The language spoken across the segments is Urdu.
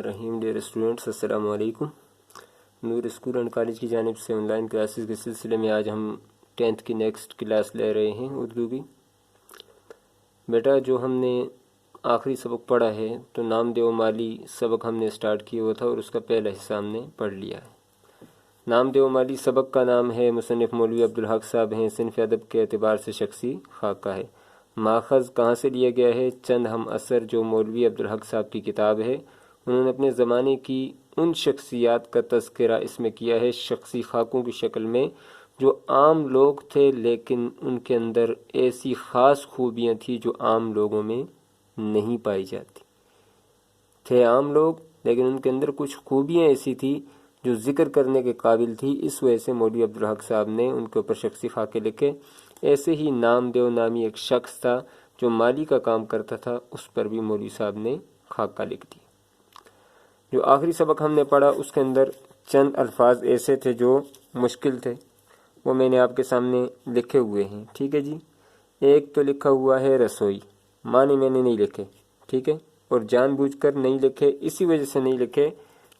الرحیم ڈیئر اسٹوڈنٹس، السلام علیکم۔ نور اسکول اینڈ کالج کی جانب سے آن لائن کلاسز کے سلسلے میں آج ہم 10th کی نیکسٹ کلاس لے رہے ہیں اردو کی۔ بیٹا جو ہم نے آخری سبق پڑھا ہے تو نام دیو مالی سبق ہم نے سٹارٹ کیا ہوا تھا اور اس کا پہلا حصہ ہم نے پڑھ لیا ہے۔ نام دیو مالی سبق کا نام ہے، مصنف مولوی عبدالحق صاحب ہیں، صنف ادب کے اعتبار سے شخصی خاکہ ہے۔ ماخذ کہاں سے لیا گیا ہے؟ چند ہم اثر جو مولوی عبدالحق صاحب کی کتاب ہے، انہوں نے اپنے زمانے کی ان شخصیات کا تذکرہ اس میں کیا ہے شخصی خاکوں کی شکل میں، جو عام لوگ تھے لیکن ان کے اندر ایسی خاص خوبیاں تھیں جو عام لوگوں میں نہیں پائی جاتی تھے۔ عام لوگ لیکن ان کے اندر کچھ خوبیاں ایسی تھی جو ذکر کرنے کے قابل تھی، اس وجہ سے مولوی عبدالحق صاحب نے ان کے اوپر شخصی خاکے لکھے۔ ایسے ہی نام دیو نامی ایک شخص تھا جو مالی کا کام کرتا تھا، اس پر بھی مولوی صاحب نے خاکہ لکھ دیا۔ جو آخری سبق ہم نے پڑھا اس کے اندر چند الفاظ ایسے تھے جو مشکل تھے، وہ میں نے آپ کے سامنے لکھے ہوئے ہیں، ٹھیک ہے جی۔ ایک تو لکھا ہوا ہے رسوئی، معنی میں نے نہیں لکھے، ٹھیک ہے، اور جان بوجھ کر نہیں لکھے، اسی وجہ سے نہیں لکھے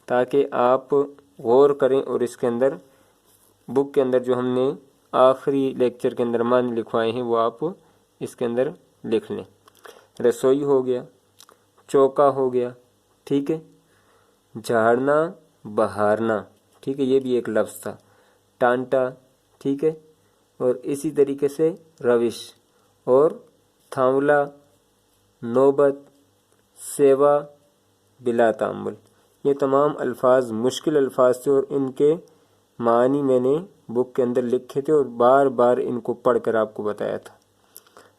تاکہ آپ غور کریں اور اس کے اندر بک کے اندر جو ہم نے آخری لیکچر کے اندر معنی لکھوائے ہیں وہ آپ اس کے اندر لکھ لیں۔ رسوئی ہو گیا، چوکا ہو گیا، ٹھیک ہے، جھاڑنا بہارنا، ٹھیک ہے، یہ بھی ایک لفظ تھا، ٹانٹا، ٹھیک ہے، اور اسی طریقے سے روش اور تھاملا، نوبت، سیوا، بلا تعمل، یہ تمام الفاظ مشکل الفاظ تھے اور ان کے معنی میں نے بک کے اندر لکھے تھے اور بار بار ان کو پڑھ کر آپ کو بتایا تھا۔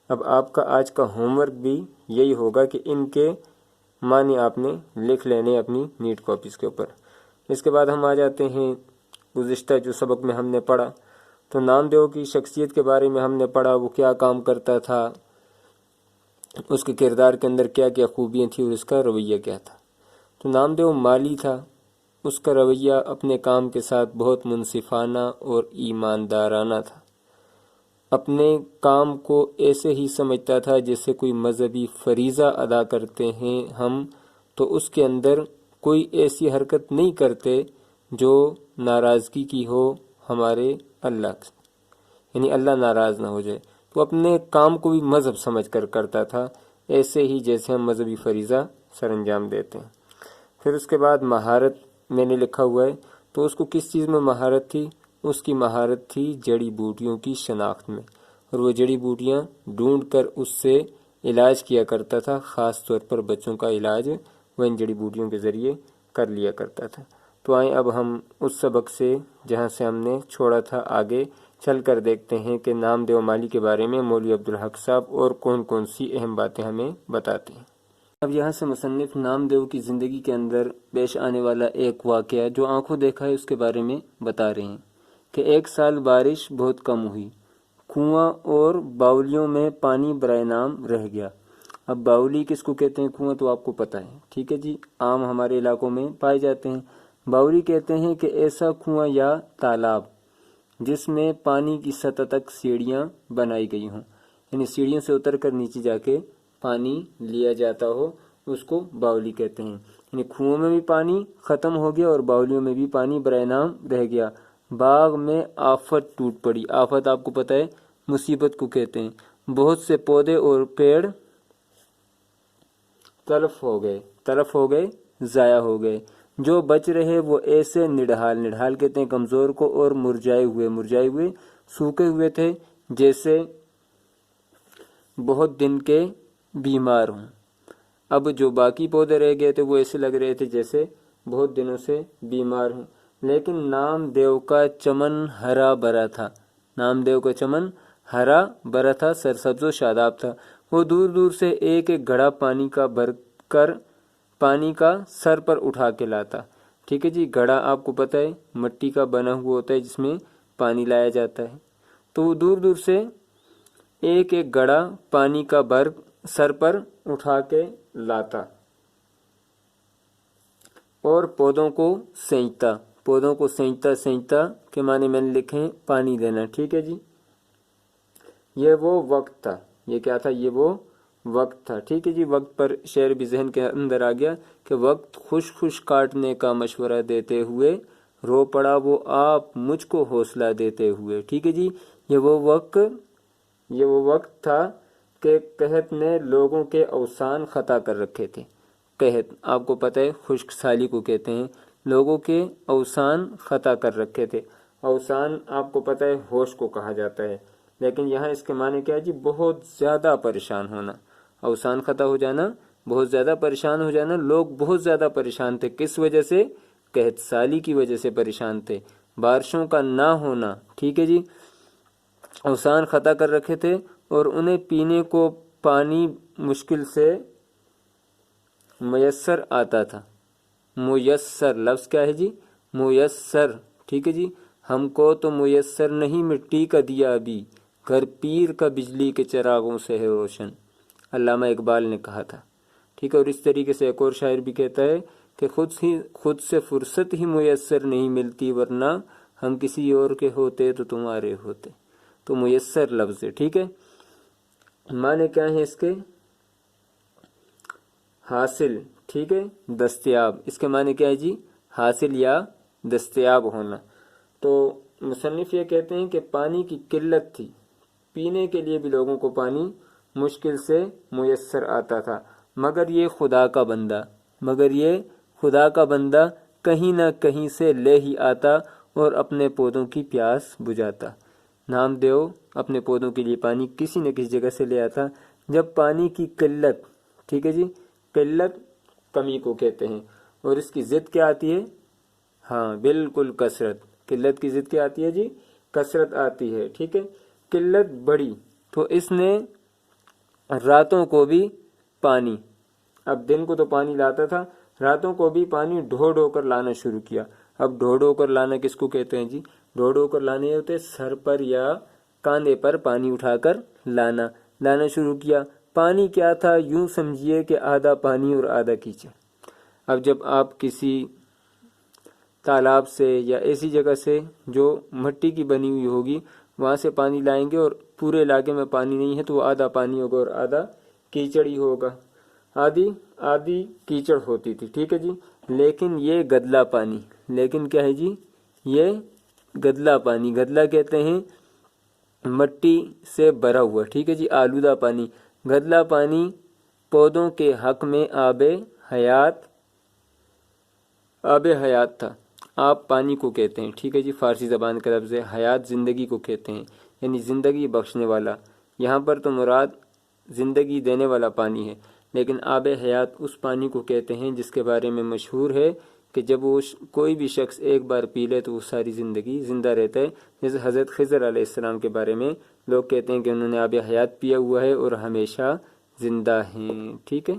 اب آپ کا آج کا ہوم ورک بھی یہی ہوگا کہ ان کے معنی آپ نے لکھ لینے اپنی نیٹ کاپیز کے اوپر۔ اس کے بعد ہم آ جاتے ہیں گزشتہ جو سبق میں ہم نے پڑھا، تو نام دیو کی شخصیت کے بارے میں ہم نے پڑھا، وہ کیا کام کرتا تھا، اس کے کردار کے اندر کیا کیا خوبیاں تھیں اور اس کا رویہ کیا تھا۔ تو نام دیو مالی تھا، اس کا رویہ اپنے کام کے ساتھ بہت منصفانہ اور ایماندارانہ تھا۔ اپنے کام کو ایسے ہی سمجھتا تھا جیسے کوئی مذہبی فریضہ ادا کرتے ہیں ہم، تو اس کے اندر کوئی ایسی حرکت نہیں کرتے جو ناراضگی کی ہو ہمارے اللہ سے، یعنی اللہ ناراض نہ ہو جائے، تو اپنے کام کو بھی مذہب سمجھ کر کرتا تھا، ایسے ہی جیسے ہم مذہبی فریضہ سر انجام دیتے ہیں۔ پھر اس کے بعد مہارت میں نے لکھا ہوا ہے، تو اس کو کس چیز میں مہارت تھی؟ اس کی مہارت تھی جڑی بوٹیوں کی شناخت میں، اور وہ جڑی بوٹیاں ڈھونڈ کر اس سے علاج کیا کرتا تھا، خاص طور پر بچوں کا علاج وہ ان جڑی بوٹیوں کے ذریعے کر لیا کرتا تھا۔ تو آئیں اب ہم اس سبق سے جہاں سے ہم نے چھوڑا تھا آگے چل کر دیکھتے ہیں کہ نام دیو مالی کے بارے میں مولوی عبدالحق صاحب اور کون کون سی اہم باتیں ہمیں بتاتے ہیں۔ اب یہاں سے مصنف نام دیو کی زندگی کے اندر پیش آنے والا ایک واقعہ جو آنکھوں دیکھا ہے اس کے بارے میں بتا رہے ہیں کہ ایک سال بارش بہت کم ہوئی، کنواں اور باولیوں میں پانی برائے نام رہ گیا۔ اب باولی کس کو کہتے ہیں، کنواں تو آپ کو پتہ ہے، ٹھیک ہے جی، عام ہمارے علاقوں میں پائے جاتے ہیں۔ باولی کہتے ہیں کہ ایسا کنواں یا تالاب جس میں پانی کی سطح تک سیڑھیاں بنائی گئی ہوں، یعنی سیڑھیوں سے اتر کر نیچے جا کے پانی لیا جاتا ہو، اس کو باولی کہتے ہیں۔ یعنی کنووں میں بھی پانی ختم ہو گیا اور باولیوں میں بھی پانی برائے نام رہ گیا۔ باغ میں آفت ٹوٹ پڑی، آفت آپ کو پتہ ہے مصیبت کو کہتے ہیں، بہت سے پودے اور پیڑ تلف ہو گئے، ضائع ہو گئے، جو بچ رہے وہ ایسے نڈھال کہتے ہیں کمزور کو، اور مرجھائے ہوئے سوکھے ہوئے تھے جیسے بہت دن کے بیمار ہوں۔ اب جو باقی پودے رہ گئے تھے وہ ایسے لگ رہے تھے جیسے بہت دنوں سے بیمار ہوں، لیکن نام دیو کا چمن ہرا بھرا تھا، نام دیو کا چمن ہرا بھرا تھا، سرسبز و شاداب تھا۔ وہ دور دور سے ایک ایک گھڑا پانی کا بھر کر پانی کا سر پر اٹھا کے لاتا، ٹھیک ہے جی۔ گھڑا آپ کو پتہ ہے مٹی کا بنا ہوا ہوتا ہے جس میں پانی لایا جاتا ہے، تو وہ دور دور سے ایک ایک گھڑا پانی کا بھر سر پر اٹھا کے لاتا اور پودوں کو سینچتا کے معنی میں نے لکھے ہیں پانی دینا، ٹھیک ہے جی۔ یہ وہ وقت تھا، یہ کیا تھا؟ یہ وہ وقت تھا، ٹھیک ہے جی۔ وقت پر شعر بھی ذہن کے اندر آ گیا کہ وقت خوش خوش کاٹنے کا مشورہ دیتے ہوئے رو پڑا وہ آپ مجھ کو حوصلہ دیتے ہوئے، ٹھیک ہے جی۔ یہ وہ وقت تھا کہ قحط نے لوگوں کے اوسان خطا کر رکھے تھے۔ قحط آپ کو پتہ ہے خشک سالی کو کہتے ہیں، لوگوں کے اوسان خطا کر رکھے تھے۔ اوسان آپ کو پتہ ہے ہوش کو کہا جاتا ہے، لیکن یہاں اس کے معنی کیا ہے جی؟ بہت زیادہ پریشان ہونا۔ اوسان خطا ہو جانا، بہت زیادہ پریشان ہو جانا۔ لوگ بہت زیادہ پریشان تھے، کس وجہ سے؟ قحط سالی کی وجہ سے پریشان تھے، بارشوں کا نہ ہونا، ٹھیک ہے جی۔ اوسان خطا کر رکھے تھے اور انہیں پینے کو پانی مشکل سے میسر آتا تھا۔ میسر لفظ کیا ہے جی؟ میسر، ٹھیک ہے جی۔ ہم کو تو میسر نہیں مٹی کا دیا ابھی، گھر پیر کا بجلی کے چراغوں سے ہے روشن، علامہ اقبال نے کہا تھا، ٹھیک ہے۔ اور اس طریقے سے ایک اور شاعر بھی کہتا ہے کہ خود سے فرصت ہی میسر نہیں ملتی، ورنہ ہم کسی اور کے ہوتے تو تمہارے ہوتے۔ تو میسر لفظ ہے، ٹھیک ہے۔ معنی کیا ہیں اس کے؟ حاصل، ٹھیک ہے، دستیاب۔ اس کے معنی کیا ہے جی؟ حاصل یا دستیاب ہونا۔ تو مصنف یہ کہتے ہیں کہ پانی کی قلت تھی، پینے کے لیے بھی لوگوں کو پانی مشکل سے میسر آتا تھا، مگر یہ خدا کا بندہ کہیں نہ کہیں سے لے ہی آتا اور اپنے پودوں کی پیاس بجھاتا۔ نامدیو اپنے پودوں کے لیے پانی کسی نہ کسی جگہ سے لے آتا۔ جب پانی کی قلت، ٹھیک ہے جی، قلت کمی کو کہتے ہیں، اور اس کی ضد کیا آتی ہے؟ ہاں بالکل، کثرت۔ قلت کی ضد کیا آتی ہے جی؟ کثرت آتی ہے، ٹھیک ہے۔ قلت بڑھی تو اس نے راتوں کو بھی پانی، اب دن کو تو پانی لاتا تھا، راتوں کو بھی پانی ڈھو ڈھو کر لانا شروع کیا۔ اب ڈھو ڈھو کر لانا کس کو کہتے ہیں جی؟ ڈھو ڈھو کر لانے ہوتے سر پر یا کاندھے پر پانی اٹھا کر لانا شروع کیا۔ پانی کیا تھا؟ یوں سمجھیے کہ آدھا پانی اور آدھا کیچڑ۔ اب جب آپ کسی تالاب سے یا ایسی جگہ سے جو مٹی کی بنی ہوئی ہوگی وہاں سے پانی لائیں گے اور پورے علاقے میں پانی نہیں ہے تو وہ آدھا پانی ہوگا اور آدھا کیچڑ ہی ہوگا، آدھی کیچڑ ہوتی تھی، ٹھیک ہے جی۔ لیکن یہ گدلا پانی، لیکن کیا ہے جی؟ یہ گدلا پانی، گدلا کہتے ہیں مٹی سے بھرا ہوا، ٹھیک ہے جی، آلودہ پانی۔ گدلا پانی پودوں کے حق میں آب حیات تھا۔ آپ پانی کو کہتے ہیں، ٹھیک ہے جی، فارسی زبان کا لفظ ہے۔ حیات زندگی کو کہتے ہیں، یعنی زندگی بخشنے والا۔ یہاں پر تو مراد زندگی دینے والا پانی ہے، لیکن آب حیات اس پانی کو کہتے ہیں جس کے بارے میں مشہور ہے کہ جب وہ کوئی بھی شخص ایک بار پی لے تو وہ ساری زندگی زندہ رہتا ہے۔ جیسے حضرت خضر علیہ السلام کے بارے میں لوگ کہتے ہیں کہ انہوں نے آب حیات پیا ہوا ہے اور ہمیشہ زندہ ہیں، ٹھیک ہے۔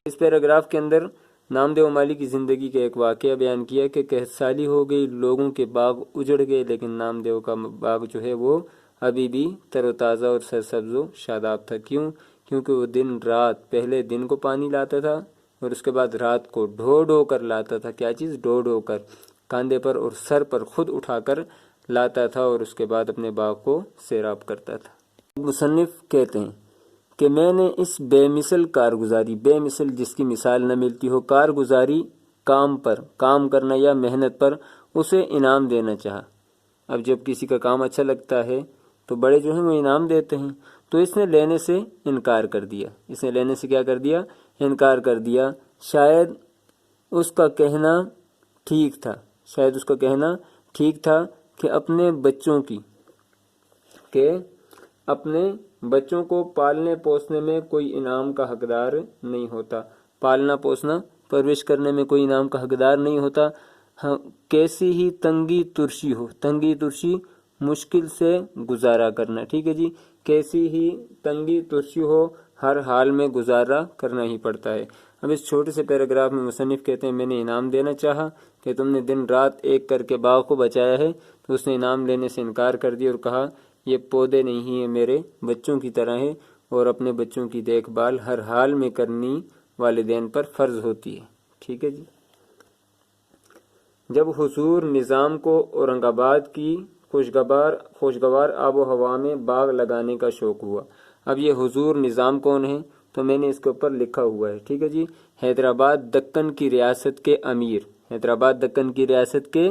اس پیراگراف کے اندر نامدیو مالی کی زندگی کا ایک واقعہ بیان کیا کہ قحط سالی ہو گئی، لوگوں کے باغ اجڑ گئے، لیکن نامدیو کا باغ جو ہے وہ ابھی بھی تر و تازہ اور سرسبز و شاداب تھا۔ کیونکہ وہ دن رات، پہلے دن کو پانی لاتا تھا اور اس کے بعد رات کو ڈھو ڈھو کر لاتا تھا۔ کیا چیز؟ ڈھو ڈھو کر، کاندھے پر اور سر پر خود اٹھا کر لاتا تھا اور اس کے بعد اپنے باغ کو سیراب کرتا تھا۔ مصنف کہتے ہیں کہ میں نے اس بے مثل کارگزاری، بے مثل جس کی مثال نہ ملتی ہو، کارگزاری، کام کرنا یا محنت پر اسے انعام دینا چاہا۔ اب جب کسی کا کام اچھا لگتا ہے تو بڑے جو ہیں وہ انعام دیتے ہیں، تو اس نے لینے سے انکار کر دیا۔ اس نے لینے سے کیا کر دیا؟ انکار کر دیا۔ شاید اس کا کہنا ٹھیک تھا کہ اپنے بچوں کو پالنے پوسنے میں کوئی انعام کا حقدار نہیں ہوتا۔ پالنا پوسنا، پرورش کرنے میں کوئی انعام کا حقدار نہیں ہوتا۔ کیسی ہی تنگی ترشی مشکل سے گزارا کرنا، ٹھیک ہے جی، کیسی ہی تنگی ترشی ہو ہر حال میں گزارا کرنا ہی پڑتا ہے۔ اب اس چھوٹے سے پیراگراف میں مصنف کہتے ہیں میں نے انعام دینا چاہا کہ تم نے دن رات ایک کر کے باغ کو بچایا ہے، تو اس نے انعام لینے سے انکار کر دیا اور کہا یہ پودے نہیں ہیں، میرے بچوں کی طرح ہیں، اور اپنے بچوں کی دیکھ بھال ہر حال میں کرنی والدین پر فرض ہوتی ہے، ٹھیک ہے جی۔ جب حضور نظام کو اورنگ آباد کی خوشگوار آب و ہوا میں باغ لگانے کا شوق ہوا۔ اب یہ حضور نظام کون ہے؟ تو میں نے اس کے اوپر لکھا ہوا ہے، ٹھیک ہے جی۔ حیدرآباد دکن کی ریاست کے امیر، حیدرآباد دکن کی ریاست کے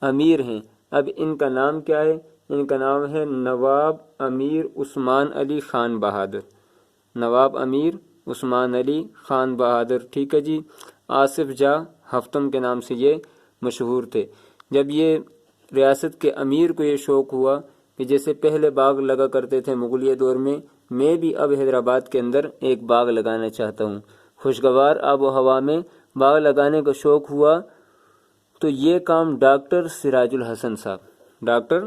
امیر ہیں۔ اب ان کا نام کیا ہے؟ ان کا نام ہے نواب امیر عثمان علی خان بہادر، نواب امیر عثمان علی خان بہادر، ٹھیک ہے جی۔ آصف جاہ ہفتم کے نام سے یہ مشہور تھے۔ جب یہ ریاست کے امیر کو یہ شوق ہوا کہ جیسے پہلے باغ لگا کرتے تھے مغلیہ دور میں بھی اب حیدرآباد کے اندر ایک باغ لگانا چاہتا ہوں، خوشگوار آب و ہوا میں باغ لگانے کا شوق ہوا، تو یہ کام ڈاکٹر سراج الحسن صاحب، ڈاکٹر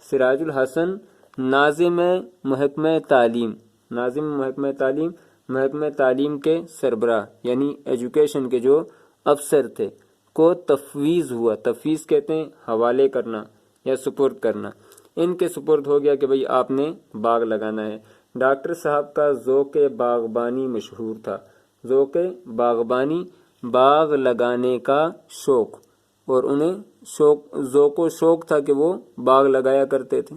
سراج الحسن ناظم محکمہ تعلیم، ناظم محکمہ تعلیم، محکمہ تعلیم کے سربراہ یعنی ایجوکیشن کے جو افسر تھے کو تفویض ہوا، تفویض کہتے ہیں حوالے کرنا یا سپرد کرنا، ان کے سپرد ہو گیا کہ بھئی آپ نے باغ لگانا ہے۔ ڈاکٹر صاحب کا ذوق باغبانی مشہور تھا، ذوق باغبانی، باغ لگانے کا شوق، اور انہیں ذوق و شوق تھا کہ وہ باغ لگایا کرتے تھے۔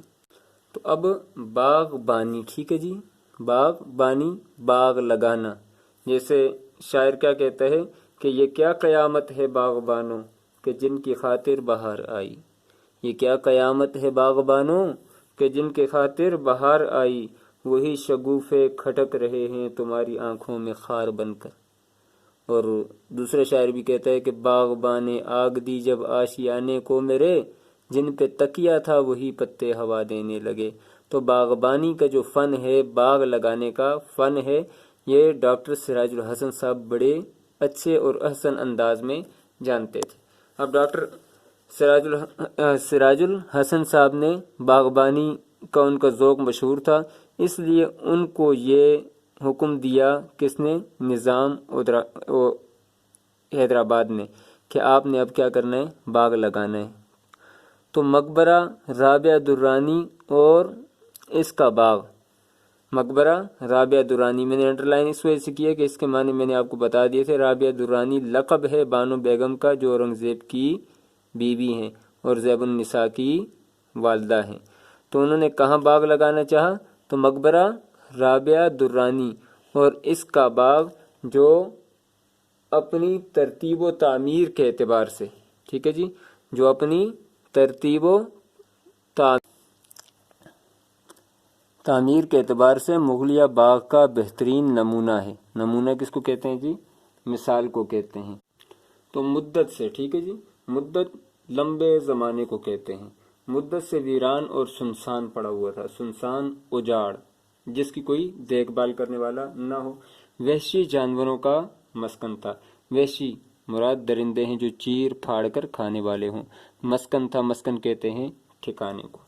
تو اب باغبانی، ٹھیک ہے جی، باغبانی، باغ لگانا، جیسے شاعر کیا کہتا ہے کہ یہ کیا قیامت ہے باغبانوں کہ جن کی خاطر بہار آئی، یہ کیا قیامت ہے باغبانوں کہ جن کے خاطر بہار آئی، وہی شگوفے کھٹک رہے ہیں تمہاری آنکھوں میں خار بن کر۔ اور دوسرا شاعر بھی کہتا ہے کہ باغبانے آگ دی جب آشیانے کو میرے، جن پہ تکیا تھا وہی پتے ہوا دینے لگے۔ تو باغبانی کا جو فن ہے، باغ لگانے کا فن ہے، یہ ڈاکٹر سراج الحسن صاحب بڑے اچھے اور احسن انداز میں جانتے تھے۔ اب ڈاکٹر سراج الحسن صاحب نے باغبانی کا ان کا ذوق مشہور تھا، اس لیے ان کو یہ حکم دیا، کس نے؟ نظام حیدرآباد نے، کہ آپ نے اب کیا کرنا ہے؟ باغ لگانا ہے۔ تو مقبرہ رابعہ درانی اور اس کا باغ، مقبرہ رابعہ درانی، میں نے انڈرلائن اس وجہ سے کیا کہ اس کے معنی میں نے آپ کو بتا دیے تھے۔ رابعہ درانی لقب ہے بانو بیگم کا، جو اورنگزیب کی بیوی ہیں اور زیب النساء کی والدہ ہیں۔ تو انہوں نے کہاں باغ لگانا چاہا؟ تو مقبرہ رابعہ درانی اور اس کا باغ، جو اپنی ترتیب و تعمیر کے اعتبار سے، ٹھیک ہے جی، جو اپنی ترتیب و تعمیر کے اعتبار سے مغلیہ باغ کا بہترین نمونہ ہے۔ نمونہ کس کو کہتے ہیں جی؟ مثال کو کہتے ہیں۔ تو مدت سے، ٹھیک ہے جی، مدت لمبے زمانے کو کہتے ہیں۔ مدت سے ویران اور سنسان پڑا ہوا تھا، سنسان، اجاڑ، جس کی کوئی دیکھ بھال کرنے والا نہ ہو۔ وحشی جانوروں کا مسکن تھا، وحشی مراد درندے ہیں جو چیر پھاڑ کر کھانے والے ہوں۔ مسکن تھا، مسکن کہتے ہیں ٹھکانے کو۔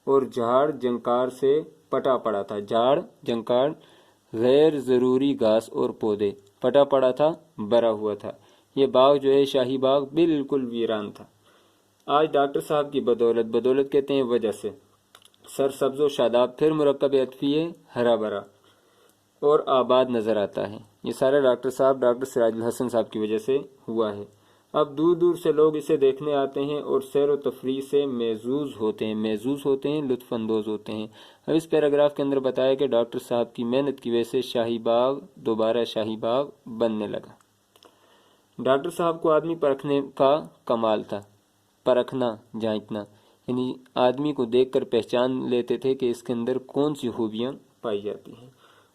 اور جھاڑ جنکار سے پٹا پڑا تھا، جھاڑ جنکار، غیر ضروری گھاس اور پودے، پٹا پڑا تھا، بھرا ہوا تھا۔ یہ باغ جو ہے شاہی باغ بالکل ویران تھا۔ آج ڈاکٹر صاحب کی بدولت، بدولت کہتے ہیں وجہ سے، سر سبز و شاداب، پھر مرکب عطفی ہے ہرا بھرا اور آباد نظر آتا ہے۔ یہ سارا ڈاکٹر سراج الحسن صاحب کی وجہ سے ہوا ہے۔ اب دور دور سے لوگ اسے دیکھنے آتے ہیں اور سیر و تفریح سے محظوظ ہوتے ہیں، لطف اندوز ہوتے ہیں۔ اب اس پیراگراف کے اندر بتایا کہ ڈاکٹر صاحب کی محنت کی وجہ سے شاہی باغ دوبارہ شاہی باغ بننے لگا۔ ڈاکٹر صاحب کو آدمی پرکھنے کا کمال تھا، پرکھنا، جانچنا، یعنی آدمی کو دیکھ کر پہچان لیتے تھے کہ اس کے اندر کون سی خوبیاں پائی جاتی ہیں۔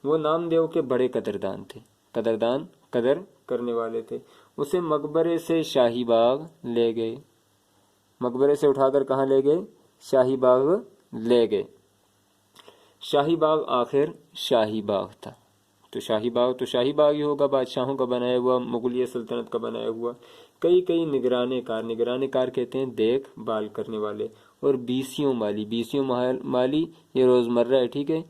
وہ نامدیو کے بڑے قدردان تھے، قدردان، قدر کرنے والے تھے۔ اسے مقبرے سے شاہی باغ لے گئے، مقبرے سے اٹھا کر کہاں لے گئے؟ شاہی باغ لے گئے۔ شاہی باغ آخر شاہی باغ تھا، تو شاہی باغ ہی ہوگا، بادشاہوں کا بنایا ہوا، مغلیہ سلطنت کا بنایا ہوا۔ کئی نگرانے کار کہتے ہیں دیکھ بھال کرنے والے، اور بیسیوں مالی یہ روزمرہ ہے، ٹھیک ہے۔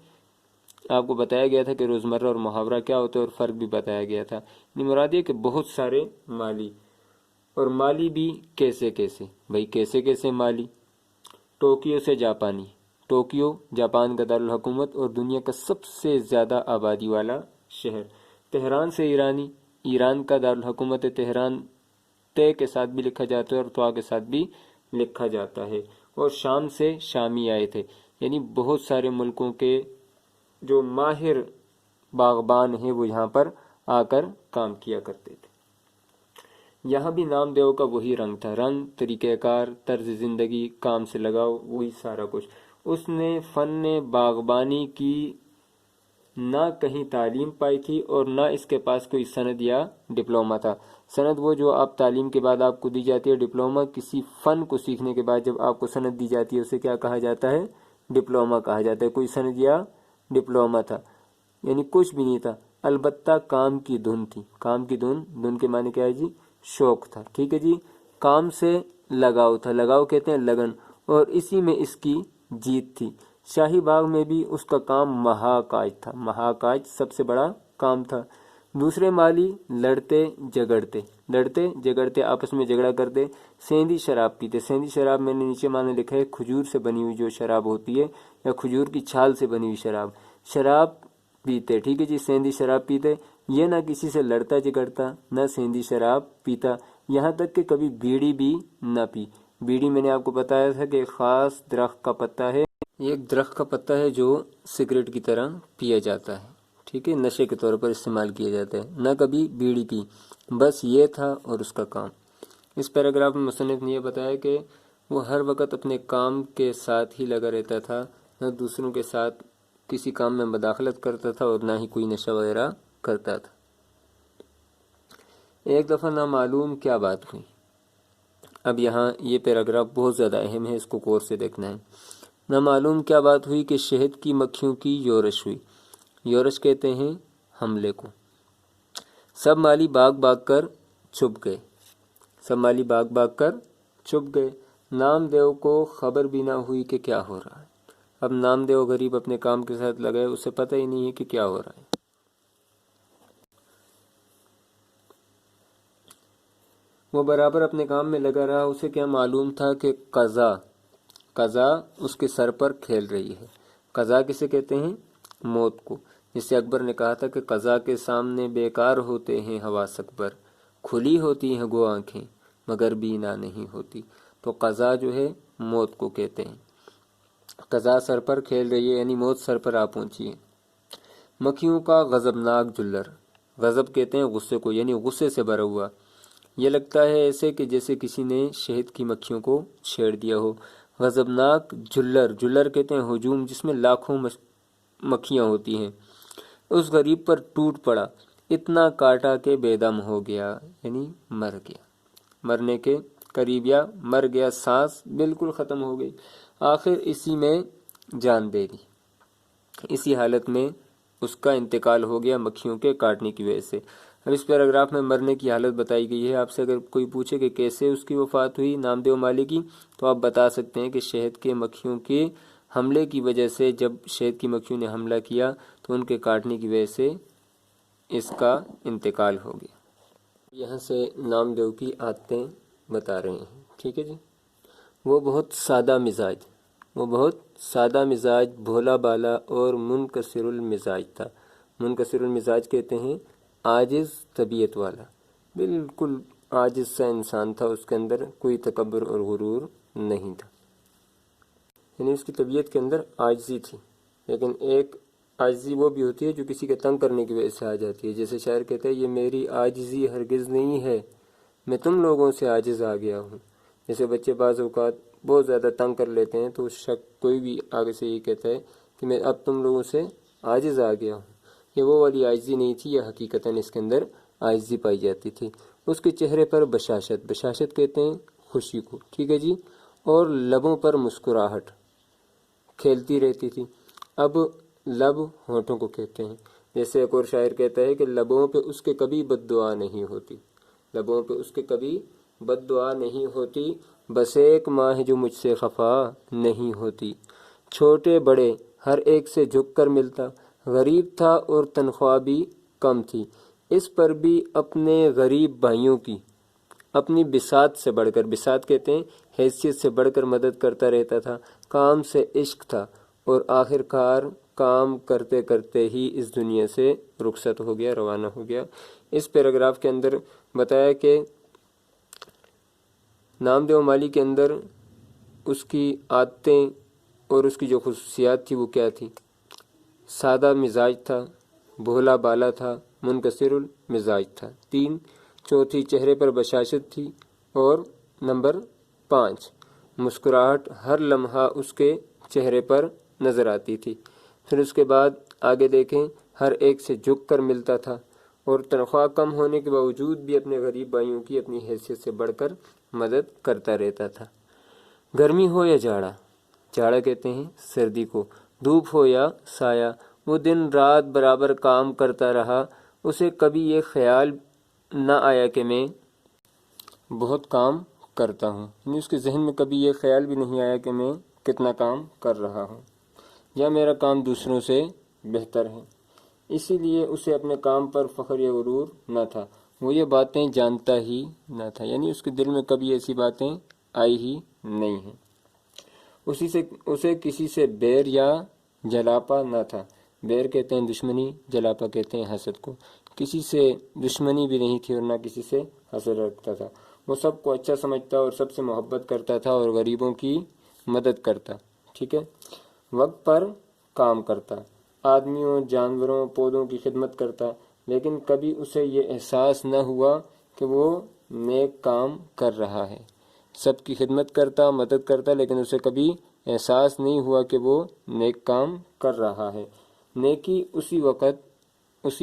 آپ کو بتایا گیا تھا کہ روزمرہ اور محاورہ کیا ہوتا ہے، اور فرق بھی بتایا گیا تھا۔ مراد یہ کہ بہت سارے مالی، اور مالی بھی کیسے بھائی کیسے مالی؟ ٹوکیو سے جاپانی، ٹوکیو جاپان کا دارالحکومت اور دنیا کا سب سے زیادہ آبادی والا شہر۔ تہران سے ایرانی، ایران کا دارالحکومت ہے تہران، تے کے ساتھ بھی لکھا جاتا ہے اور طوا کے ساتھ بھی لکھا جاتا ہے۔ اور شام سے شامی آئے تھے، یعنی بہت سارے ملکوں کے جو ماہر باغبان ہیں وہ یہاں پر آ کر کام کیا کرتے تھے۔ یہاں بھی نامدیو کا وہی رنگ تھا، رنگ، طریقہ کار، طرز زندگی، کام سے لگاؤ، وہی سارا کچھ۔ اس نے فن باغبانی کی نہ کہیں تعلیم پائی تھی اور نہ اس کے پاس کوئی سند یا ڈپلوما تھا۔ سند وہ جو آپ تعلیم کے بعد آپ کو دی جاتی ہے، ڈپلوما کسی فن کو سیکھنے کے بعد جب آپ کو سند دی جاتی ہے اسے کیا کہا جاتا ہے؟ ڈپلوما کہا جاتا ہے۔ کوئی سند یا ڈپلوما تھا، یعنی کچھ بھی نہیں تھا، البتہ کام کی دھن تھی۔ کام کی دھن، دھن کے معنی کیا ہے جی؟ شوق تھا، ٹھیک ہے جی۔ کام سے لگاؤ تھا، لگاؤ کہتے ہیں لگن، اور اسی میں اس کی جیت تھی۔ شاہی باغ میں بھی اس کا کام مہا کاج تھا، مہا کاج سب سے بڑا کام تھا۔ دوسرے مالی لڑتے جگڑتے آپس میں جھگڑا کرتے، سیندی شراب پیتے۔ سیندی شراب میں نے نیچے معنی لکھا ہے کھجور سے بنی ہوئی جو شراب ہوتی ہے یا کھجور کی چھال سے بنی ہوئی شراب پیتے، ٹھیک ہے جی، سیندی شراب پیتے۔ یہ نہ کسی سے لڑتا جگڑتا، نہ سیندی شراب پیتا، یہاں تک کہ کبھی بیڑی بھی نہ پی۔ بیڑی میں نے آپ کو بتایا تھا کہ ایک خاص درخت کا پتا ہے، یہ ایک درخت کا پتا ہے جو سگریٹ کی طرح پیا جاتا ہے، ٹھیک ہے، نشے کے طور پر استعمال کیا جاتا ہے۔ نہ کبھی بیڑی پی، بس یہ تھا اور اس کا کام۔ اس پیراگراف میں مصنف نے یہ بتایا کہ وہ ہر وقت اپنے کام کے ساتھ ہی لگا رہتا تھا، نہ دوسروں کے ساتھ کسی کام میں مداخلت کرتا تھا اور نہ ہی کوئی نشہ وغیرہ کرتا تھا۔ ایک دفعہ نامعلوم کیا بات ہوئی۔ اب یہاں یہ پیراگراف بہت زیادہ اہم ہے، اس کو غور سے دیکھنا ہے۔ نامعلوم کیا بات ہوئی کہ شہد کی مکھیوں کی یورش ہوئی۔ یورش کہتے ہیں حملے کو۔ سب مالی بھاگ کر چھپ گئے۔ نامدیو کو خبر بھی نہ ہوئی کہ کیا ہو رہا ہے۔ اب نامدیو غریب اپنے کام کے ساتھ لگے، اسے پتہ ہی نہیں ہے کہ کیا ہو رہا ہے۔ وہ برابر اپنے کام میں لگا رہا، اسے کیا معلوم تھا کہ قضا اس کے سر پر کھیل رہی ہے۔ قضا کسے کہتے ہیں؟ موت کو۔ جس سے اکبر نے کہا تھا کہ قضا کے سامنے بیکار ہوتے ہیں حواس اکبر، کھلی ہوتی ہیں گو آنکھیں مگر بینا نہیں ہوتی۔ تو قضا جو ہے موت کو کہتے ہیں۔ قضا سر پر کھیل رہی ہے یعنی موت سر پر آ پہنچی ہے۔ مکھیوں کا غضبناک جلر، غضب کہتے ہیں غصے کو، یعنی غصے سے بھرا ہوا۔ یہ لگتا ہے ایسے کہ جیسے کسی نے شہد کی مکھیوں کو چھیڑ دیا ہو۔ غضبناک جلر کہتے ہیں ہجوم جس میں لاکھوں مکھیاں ہوتی ہیں۔ اس غریب پر ٹوٹ پڑا، اتنا کاٹا کہ بے دم ہو گیا، یعنی مر گیا، مرنے کے قریب یا مر گیا، سانس بالکل ختم ہو گئی، آخر اسی میں جان دے دی۔ اسی حالت میں اس کا انتقال ہو گیا مکھیوں کے کاٹنے کی وجہ سے۔ اب اس پیراگراف میں مرنے کی حالت بتائی گئی ہے۔ آپ سے اگر کوئی پوچھے کہ کیسے اس کی وفات ہوئی نامدیو مالی کی، تو آپ بتا سکتے ہیں کہ شہد کے مکھیوں کے حملے کی وجہ سے، جب شہد کی مکھیوں نے حملہ کیا تو ان کے کاٹنے کی وجہ سے اس کا انتقال ہو گیا۔ یہاں سے نامدیو کی عادتیں بتا رہے ہیں، ٹھیک ہے جی۔ وہ بہت سادہ مزاج، بھولا بالا اور منکسر المزاج تھا۔ منکسر المزاج کہتے ہیں عاجز طبیعت والا، بالکل عاجز سا انسان تھا، اس کے اندر کوئی تکبر اور غرور نہیں تھا، یعنی اس کی طبیعت کے اندر عاجزی تھی۔ لیکن ایک عاجزی وہ بھی ہوتی ہے جو کسی کے تنگ کرنے کی وجہ سے آ جاتی ہے، جیسے شاعر کہتا ہے یہ میری عاجزی ہرگز نہیں ہے، میں تم لوگوں سے عاجز آ گیا ہوں۔ جیسے بچے بعض اوقات بہت زیادہ تنگ کر لیتے ہیں تو کوئی بھی آگے سے یہ کہتا ہے کہ میں اب تم لوگوں سے عاجز آ گیا ہوں۔ یہ وہ والی عاجزی نہیں تھی، یہ حقیقتاً اس کے اندر عاجزی پائی جاتی تھی۔ اس کے چہرے پر بشاشت کہتے ہیں خوشی کو، ٹھیک ہے جی، اور لبوں پر مسکراہٹ کھیلتی رہتی تھی۔ اب لب ہونٹوں کو کہتے ہیں، جیسے ایک اور شاعر کہتا ہے کہ لبوں پہ اس کے کبھی بد دعا نہیں ہوتی، لبوں پہ اس کے کبھی بد دعا نہیں ہوتی، بس ایک ماں ہے جو مجھ سے خفا نہیں ہوتی۔ چھوٹے بڑے ہر ایک سے جھک کر ملتا، غریب تھا اور تنخواہ بھی کم تھی، اس پر بھی اپنے غریب بھائیوں کی اپنی بساط سے بڑھ کر، بساط کہتے ہیں حیثیت سے بڑھ کر مدد کرتا رہتا تھا۔ کام سے عشق تھا اور آخر کار کام کرتے کرتے ہی اس دنیا سے رخصت ہو گیا، روانہ ہو گیا۔ اس پیراگراف کے اندر بتایا کہ نامدیو مالی کے اندر اس کی عادتیں اور اس کی جو خصوصیات تھی وہ کیا تھی۔ سادہ مزاج تھا، بھولا بالا تھا، منکسر المزاج تھا۔ 3، چوتھی چہرے پر بشاشت تھی، اور نمبر 5، مسکراہٹ ہر لمحہ اس کے چہرے پر نظر آتی تھی۔ پھر اس کے بعد آگے دیکھیں، ہر ایک سے جھک کر ملتا تھا، اور تنخواہ کم ہونے کے باوجود بھی اپنے غریب بھائیوں کی اپنی حیثیت سے بڑھ کر مدد کرتا رہتا تھا۔ گرمی ہو یا جاڑا، جاڑا کہتے ہیں سردی کو، دھوپ ہو یا سایہ، وہ دن رات برابر کام کرتا رہا۔ اسے کبھی یہ خیال نہ آیا کہ میں بہت کام کرتا ہوں، یعنی اس کے ذہن میں کبھی یہ خیال بھی نہیں آیا کہ میں کتنا کام کر رہا ہوں یا میرا کام دوسروں سے بہتر ہے۔ اسی لیے اسے اپنے کام پر فخر یا غرور نہ تھا، وہ یہ باتیں جانتا ہی نہ تھا، یعنی اس کے دل میں کبھی ایسی باتیں آئی ہی نہیں ہیں۔ اسے کسی سے بیر یا جلاپا نہ تھا۔ بیر کہتے ہیں دشمنی، جلاپا کہتے ہیں حسد کو۔ کسی سے دشمنی بھی نہیں تھی اور نہ کسی سے حسد رکھتا تھا۔ وہ سب کو اچھا سمجھتا اور سب سے محبت کرتا تھا اور غریبوں کی مدد کرتا، ٹھیک ہے، وقت پر کام کرتا، آدمیوں، جانوروں، پودوں کی خدمت کرتا، لیکن کبھی اسے یہ احساس نہ ہوا کہ وہ نیک کام کر رہا ہے۔ سب کی خدمت کرتا، مدد کرتا، لیکن اسے کبھی احساس نہیں ہوا کہ وہ نیک کام کر رہا ہے۔ نیکی اسی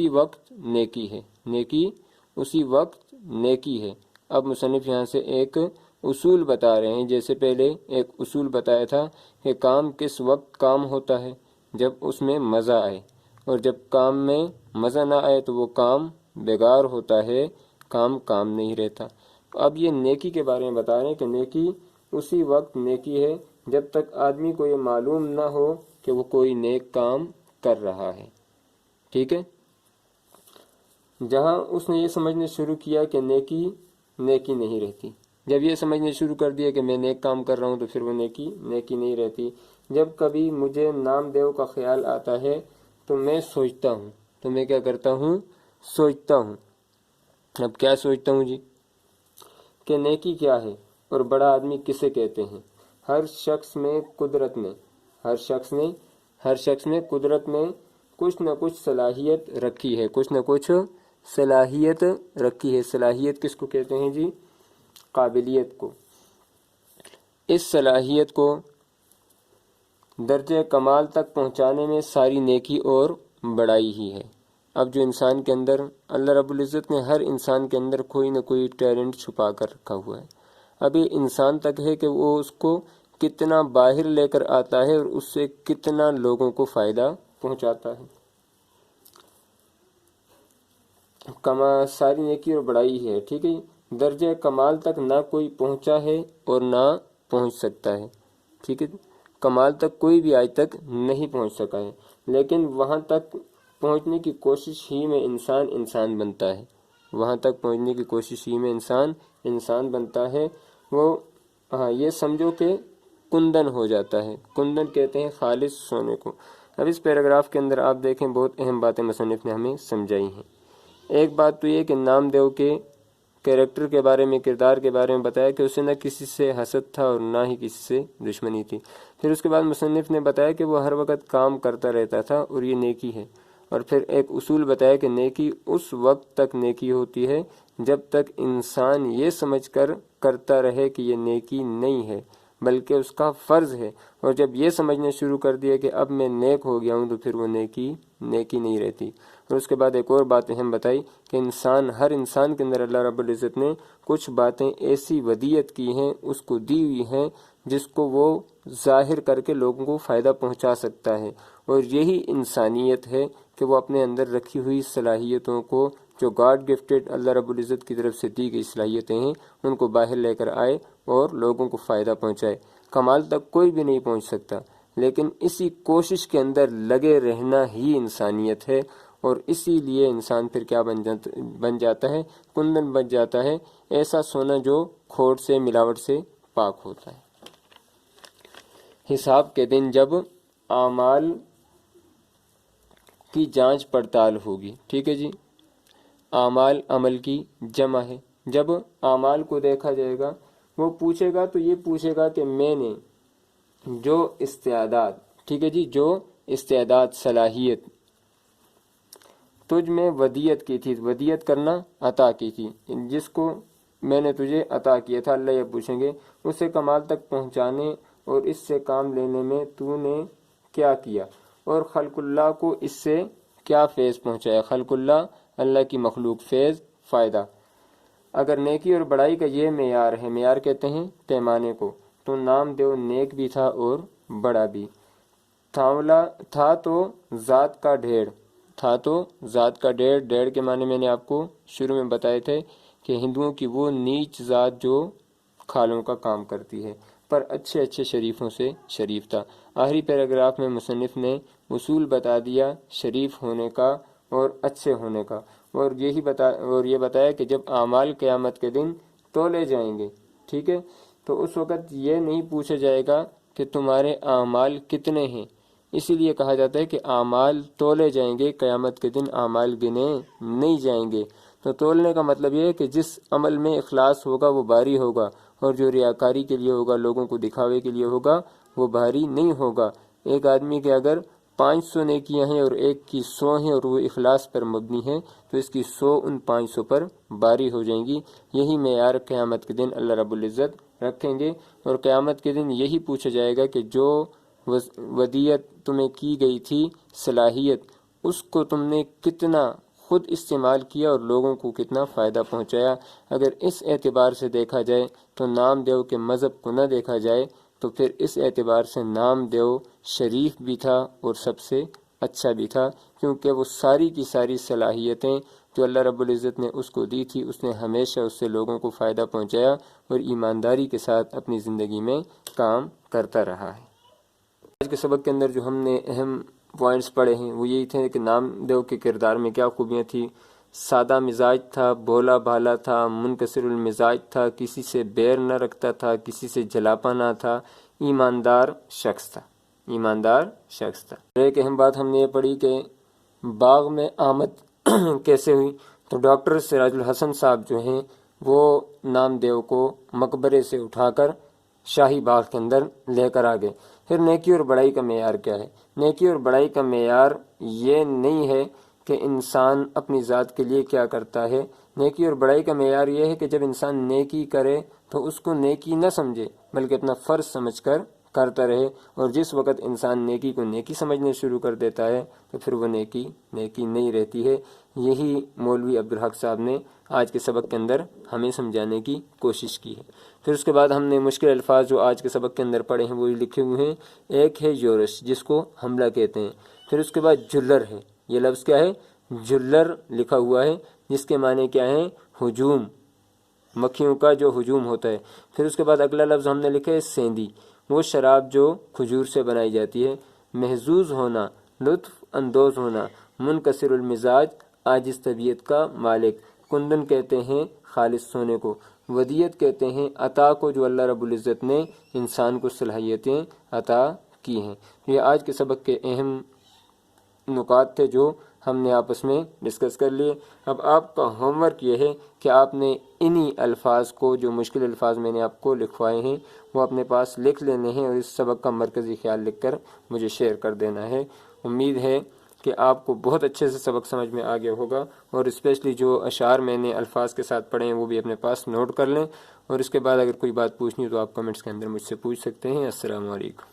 وقت نیکی ہے، نیکی اسی وقت نیکی ہے۔ اب مصنف یہاں سے ایک اصول بتا رہے ہیں، جیسے پہلے ایک اصول بتایا تھا کہ کام کس وقت کام ہوتا ہے، جب اس میں مزہ آئے، اور جب کام میں مزہ نہ آئے تو وہ کام بیکار ہوتا ہے، کام نہیں رہتا۔ اب یہ نیکی کے بارے میں بتا رہے ہیں کہ نیکی اسی وقت نیکی ہے جب تک آدمی کو یہ معلوم نہ ہو کہ وہ کوئی نیک کام کر رہا ہے، ٹھیک ہے۔ جہاں اس نے یہ سمجھنے شروع کیا کہ نیکی نہیں رہتی، جب یہ سمجھنے شروع کر دیا کہ میں نیک کام کر رہا ہوں تو پھر وہ نیکی نہیں رہتی۔ جب کبھی مجھے نام دیو کا خیال آتا ہے تو میں سوچتا ہوں، تو میں کیا کرتا ہوں؟ سوچتا ہوں۔ اب کیا سوچتا ہوں جی؟ کہ نیکی کیا ہے اور بڑا آدمی کسے کہتے ہیں؟ ہر شخص میں قدرت نے کچھ نہ کچھ صلاحیت رکھی ہے، صلاحیت کس کو کہتے ہیں جی؟ قابلیت کو۔ اس صلاحیت کو درجہ کمال تک پہنچانے میں ساری نیکی اور بڑائی ہی ہے۔ اب جو انسان کے اندر، اللہ رب العزت نے ہر انسان کے اندر کوئی نہ کوئی ٹیلنٹ چھپا کر رکھا ہوا ہے۔ اب یہ انسان تک ہے کہ وہ اس کو کتنا باہر لے کر آتا ہے اور اس سے کتنا لوگوں کو فائدہ پہنچاتا ہے۔ ساری نیکی اور بڑائی ہے، ٹھیک ہے۔ درجہ کمال تک نہ کوئی پہنچا ہے اور نہ پہنچ سکتا ہے، ٹھیک ہے۔ کمال تک کوئی بھی آج تک نہیں پہنچ سکا ہے، لیکن وہاں تک پہنچنے کی کوشش ہی میں انسان بنتا ہے، وہاں تک پہنچنے کی کوشش ہی میں انسان بنتا ہے۔ وہ یہ سمجھو کہ کندن ہو جاتا ہے، کندن کہتے ہیں خالص سونے کو۔ اب اس پیراگراف کے اندر آپ دیکھیں بہت اہم باتیں مصنف نے ہمیں سمجھائی ہیں۔ ایک بات تو یہ کہ نام دیو کے کیریکٹر کے بارے میں، کردار کے بارے میں بتایا کہ اسے نہ کسی سے حسد تھا اور نہ ہی کسی سے دشمنی تھی۔ پھر اس کے بعد مصنف نے بتایا کہ وہ ہر وقت کام کرتا رہتا تھا اور یہ نیکی ہے، اور پھر ایک اصول بتایا کہ نیکی اس وقت تک نیکی ہوتی ہے جب تک انسان یہ سمجھ کر کرتا رہے کہ یہ نیکی نہیں ہے بلکہ اس کا فرض ہے، اور جب یہ سمجھنا شروع کر دیا کہ اب میں نیک ہو گیا ہوں تو پھر وہ نیکی نہیں رہتی۔ اور اس کے بعد ایک اور بات اہم بتائی کہ ہر انسان کے اندر اللہ رب العزت نے کچھ باتیں ایسی ودیعت کی ہیں، اس کو دی ہوئی ہیں، جس کو وہ ظاہر کر کے لوگوں کو فائدہ پہنچا سکتا ہے، اور یہی انسانیت ہے کہ وہ اپنے اندر رکھی ہوئی صلاحیتوں کو، جو گاڈ گفٹڈ اللہ رب العزت کی طرف سے دی گئی صلاحیتیں ہیں، ان کو باہر لے کر آئے اور لوگوں کو فائدہ پہنچائے۔ کمال تک کوئی بھی نہیں پہنچ سکتا، لیکن اسی کوشش کے اندر لگے رہنا ہی انسانیت ہے، اور اسی لیے انسان پھر کیا بن جاتا ہے؟ کندن بن جاتا ہے، ایسا سونا جو کھوٹ سے، ملاوٹ سے پاک ہوتا ہے۔ حساب کے دن جب اعمال کی جانچ پڑتال ہوگی، ٹھیک ہے جی۔ اعمال عمل کی جمع ہے، جب اعمال کو دیکھا جائے گا، وہ پوچھے گا تو یہ پوچھے گا کہ میں نے جو استعداد، ٹھیک ہے جی، جو استعداد، صلاحیت تجھ میں ودیت کی تھی، ودیت کرنا عطا کی تھی، جس کو میں نے تجھے عطا کیا تھا، اللہ یہ پوچھیں گے اسے کمال تک پہنچانے اور اس سے کام لینے میں تو نے کیا کیا، اور خلق اللہ کو اس سے کیا فیض پہنچایا۔ خلق اللہ، اللہ کی مخلوق، فیض، فائدہ۔ اگر نیکی اور بڑائی کا یہ معیار ہے، معیار کہتے ہیں پیمانے کو، تو نام دیو نیک بھی تھا اور بڑا بھی تھا تو ذات کا ڈھیر، تھا تو ذات کا ڈھیر۔ ڈھیر کے معنی میں نے آپ کو شروع میں بتائے تھے کہ ہندوؤں کی وہ نیچ ذات جو کھالوں کا کام کرتی ہے، پر اچھے اچھے شریفوں سے شریف تھا۔ آخری پیراگراف میں مصنف نے اصول بتا دیا شریف ہونے کا اور اچھے ہونے کا، اور یہ بتایا کہ جب اعمال قیامت کے دن تولے جائیں گے، ٹھیک ہے، تو اس وقت یہ نہیں پوچھا جائے گا کہ تمہارے اعمال کتنے ہیں، اسی لیے کہا جاتا ہے کہ اعمال تولے جائیں گے، قیامت کے دن اعمال گنے نہیں جائیں گے۔ تو تولنے کا مطلب یہ ہے کہ جس عمل میں اخلاص ہوگا وہ باری ہوگا، اور جو ریاکاری کے لیے ہوگا، لوگوں کو دکھاوے کے لیے ہوگا، وہ باری نہیں ہوگا۔ ایک آدمی کے اگر 500 نیکیاں ہیں اور ایک کی 100 ہیں اور وہ اخلاص پر مبنی ہے، تو اس کی 100 ان 500 پر باری ہو جائیں گی۔ یہی معیار قیامت کے دن اللہ رب العزت رکھیں گے، اور قیامت کے دن یہی پوچھا جائے گا کہ جو ودیت تمہیں کی گئی تھی، صلاحیت، اس کو تم نے کتنا خود استعمال کیا اور لوگوں کو کتنا فائدہ پہنچایا۔ اگر اس اعتبار سے دیکھا جائے تو نام دیو کے مذہب کو نہ دیکھا جائے تو پھر اس اعتبار سے نام دیو شریف بھی تھا اور سب سے اچھا بھی تھا، کیونکہ وہ ساری کی ساری صلاحیتیں جو اللہ رب العزت نے اس کو دی تھی، اس نے ہمیشہ اس سے لوگوں کو فائدہ پہنچایا اور ایمانداری کے ساتھ اپنی زندگی میں کام کرتا رہا ہے۔ آج کے سبق کے اندر جو ہم نے اہم پوائنٹس پڑھے ہیں وہ یہی تھے کہ نام دیو کے کردار میں کیا خوبیاں تھیں۔ سادہ مزاج تھا، بولا بھالا تھا، منکسر المزاج تھا، کسی سے بیر نہ رکھتا تھا، کسی سے جلاپا نہ تھا، ایماندار شخص تھا، ایماندار شخص تھا۔ ایک اہم بات ہم نے یہ پڑھی کہ باغ میں آمد کیسے ہوئی، تو ڈاکٹر سراج الحسن صاحب جو ہیں وہ نام دیو کو مقبرے سے اٹھا کر شاہی باغ کے اندر لے کر آ گئے۔ پھر نیکی اور بڑائی کا معیار کیا ہے؟ نیکی اور بڑائی کا معیار یہ نہیں ہے کہ انسان اپنی ذات کے لیے کیا کرتا ہے۔ نیکی اور بڑائی کا معیار یہ ہے کہ جب انسان نیکی کرے تو اس کو نیکی نہ سمجھے بلکہ اپنا فرض سمجھ کر کرتا رہے، اور جس وقت انسان نیکی کو نیکی سمجھنے شروع کر دیتا ہے تو پھر وہ نیکی نہیں رہتی ہے۔ یہی مولوی عبدالحق صاحب نے آج کے سبق کے اندر ہمیں سمجھانے کی کوشش کی ہے۔ پھر اس کے بعد ہم نے مشکل الفاظ جو آج کے سبق کے اندر پڑھے ہیں وہ لکھے ہوئے ہیں۔ ایک ہے یورش جس کو حملہ کہتے ہیں، پھر اس کے بعد جلر ہے، یہ لفظ کیا ہے؟ جلر لکھا ہوا ہے، جس کے معنی کیا ہیں؟ ہجوم، مکھیوں کا جو ہجوم ہوتا ہے۔ پھر اس کے بعد اگلا لفظ ہم نے لکھا ہے سیندی، وہ شراب جو کھجور سے بنائی جاتی ہے۔ محظوظ ہونا، لطف اندوز ہونا، منکسر المزاج، عاجز طبیعت کا مالک۔ کندن کہتے ہیں خالص سونے کو، ودیت کہتے ہیں عطا کو جو اللہ رب العزت نے انسان کو صلاحیتیں عطا کی ہیں۔ یہ آج کے سبق کے اہم نکات تھے جو ہم نے آپس میں ڈسکس کر لیے۔ اب آپ کا ہوم ورک یہ ہے کہ آپ نے انہی الفاظ کو، جو مشکل الفاظ میں نے آپ کو لکھوائے ہیں، وہ اپنے پاس لکھ لینے ہیں اور اس سبق کا مرکزی خیال لکھ کر مجھے شیئر کر دینا ہے۔ امید ہے کہ آپ کو بہت اچھے سے سبق سمجھ میں آ گیا ہوگا، اور اسپیشلی جو اشعار میں نے الفاظ کے ساتھ پڑھے ہیں وہ بھی اپنے پاس نوٹ کر لیں، اور اس کے بعد اگر کوئی بات پوچھنی ہو تو آپ کمنٹس کے اندر مجھ سے پوچھ سکتے ہیں۔ السلام علیکم۔